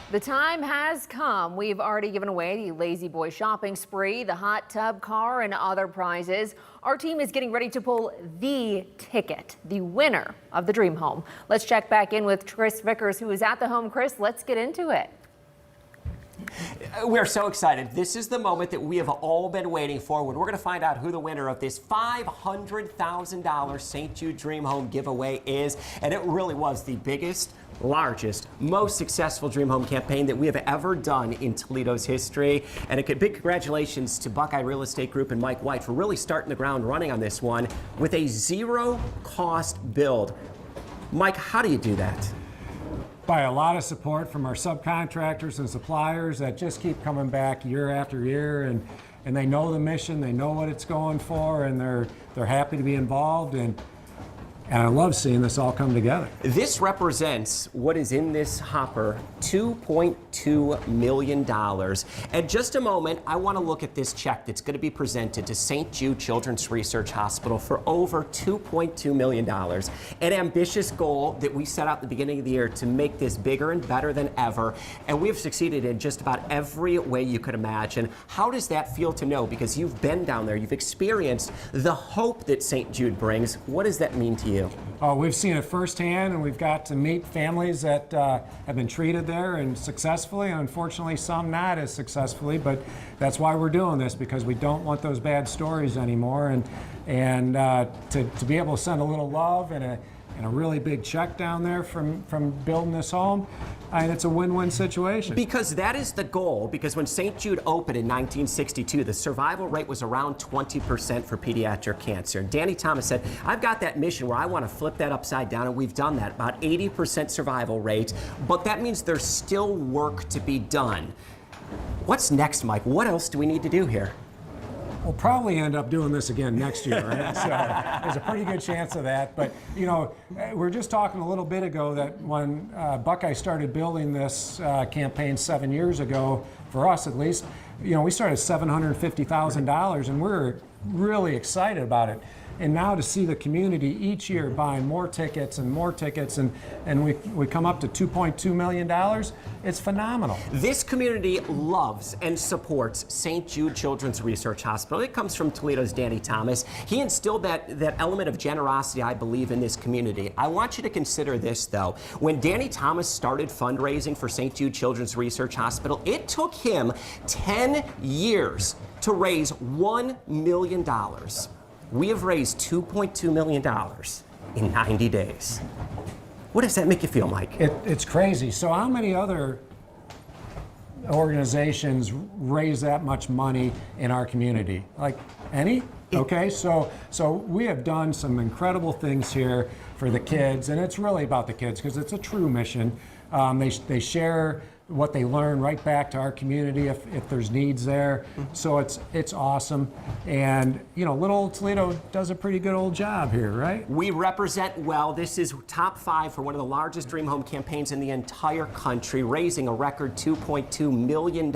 The time has come. We've already given away the Lazy Boy shopping spree, the hot tub car, and other prizes. Our team is getting ready to pull the ticket, the winner of the dream home. Let's check back in with Chris Vickers, who is at the home. Chris, let's get into it. We're so excited. This is the moment that we have all been waiting for. We're going to find out who the winner of this $500,000 St. Jude Dream Home giveaway is. And it really was the biggest, largest, most successful Dream Home campaign that we have ever done in Toledo's history. And a big congratulations to Buckeye Real Estate Group and Mike White for really starting the ground running on this one with a zero-cost build. Mike, how do you do that? By a lot of support from our subcontractors and suppliers that just keep coming back year after year, and they know the mission, they know what it's going for, and they're happy to be involved, and I love seeing this all come together. This represents what is in this hopper, $2.2 million. In just a moment, I want to look at this check that's going to be presented to St. Jude Children's Research Hospital for over $2.2 million. An ambitious goal that we set out at the beginning of the year to make this bigger and better than ever. And we have succeeded in just about every way you could imagine. How does that feel to know? Because you've been down there, you've experienced the hope that St. Jude brings. What does that mean to you? Oh, we've seen it firsthand, and we've got to meet families that have been treated there and successfully, and unfortunately some not as successfully, but that's why we're doing this, because we don't want those bad stories anymore, and to be able to send a little love and a really big check down there from building this home, and it's a win-win situation. Because that is the goal, because when St. Jude opened in 1962, the survival rate was around 20% for pediatric cancer. And Danny Thomas said, I've got that mission where I want to flip that upside down, and we've done that, about 80% survival rate, but that means there's still work to be done. What's next, Mike? What else do we need to do here? We'll probably end up doing this again next year, right? So there's a pretty good chance of that. But, you know, we were just talking a little bit ago that when Buckeye started building this campaign 7 years ago, for us at least, you know, we started $750,000, and we're really excited about it. And now to see the community each year buying more tickets, and we come up to $2.2 million, it's phenomenal. This community loves and supports St. Jude Children's Research Hospital. It comes from Toledo's Danny Thomas. He instilled that element of generosity, I believe, in this community. I want you to consider this, though. When Danny Thomas started fundraising for St. Jude Children's Research Hospital, it took him 10 years to raise $1 million. We have raised $2.2 million in 90 days. What does that make you feel, Mike? It's crazy. So how many other organizations raise that much money in our community? Like any? Okay, so we have done some incredible things here for the kids, and it's really about the kids because it's a true mission. They share what they learn right back to our community if there's needs there. So it's awesome. And, you know, little old Toledo does a pretty good old job here, right? We represent well. This is top 5 for one of the largest Dream Home campaigns in the entire country, raising a record $2.2 million.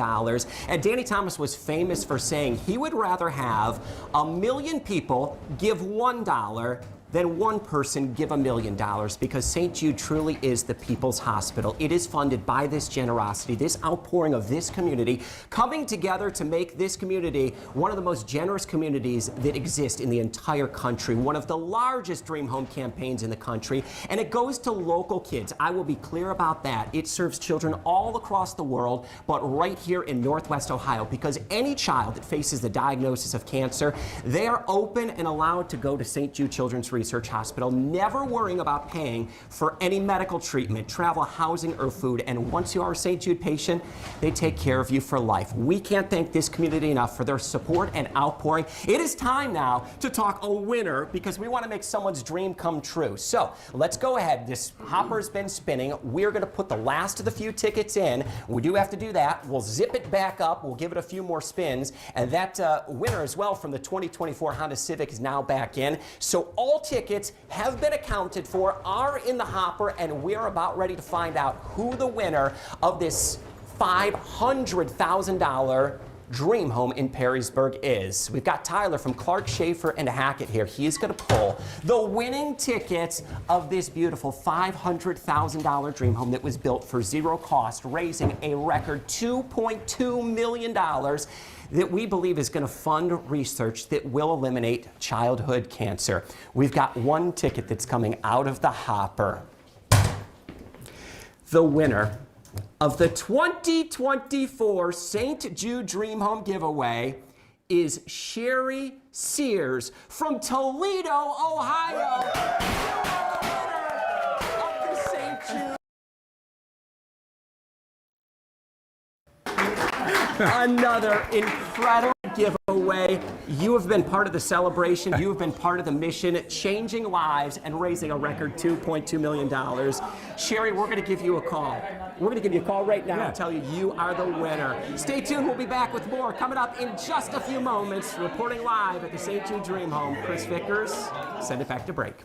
And Danny Thomas was famous for saying he would rather have 1 million people give $1 than one person give $1 million, because St. Jude truly is the people's hospital. It is funded by this generosity, this outpouring of this community, coming together to make this community one of the most generous communities that exist in the entire country, one of the largest Dream Home campaigns in the country, and it goes to local kids. I will be clear about that. It serves children all across the world, but right here in Northwest Ohio, because any child that faces the diagnosis of cancer, they are open and allowed to go to St. Jude Children's Research Hospital, never worrying about paying for any medical treatment, travel, housing, or food. And once you are a St. Jude patient, they take care of you for life. We can't thank this community enough for their support and outpouring. It is time now to talk a winner, because we want to make someone's dream come true. So let's go ahead. This hopper's been spinning. We're going to put the last of the few tickets in. We do have to do that. We'll zip it back up. We'll give it a few more spins. And that winner as well from the 2024 Honda Civic is now back in. So all tickets have been accounted for, are in the hopper, and we're about ready to find out who the winner of this $500,000 dream home in Perrysburg is. We've got Tyler from Clark, Schaefer, and Hackett here. He is going to pull the winning tickets of this beautiful $500,000 dream home that was built for zero cost, raising a record $2.2 million that we believe is going to fund research that will eliminate childhood cancer. We've got one ticket that's coming out of the hopper. The winner of the 2024 St. Jude Dream Home giveaway is Sherry Sears from Toledo, Ohio. You are the winner of the St. Jude. Another incredible giveaway. You have been part of the celebration. You have been part of the mission, changing lives and raising a record $2.2 million. Sherry, we're going to give you a call. We're going to give you a call right now and tell you you are the winner. Stay tuned. We'll be back with more coming up in just a few moments. Reporting live at the St. Jude Dream Home, Chris Vickers. Send it back to break.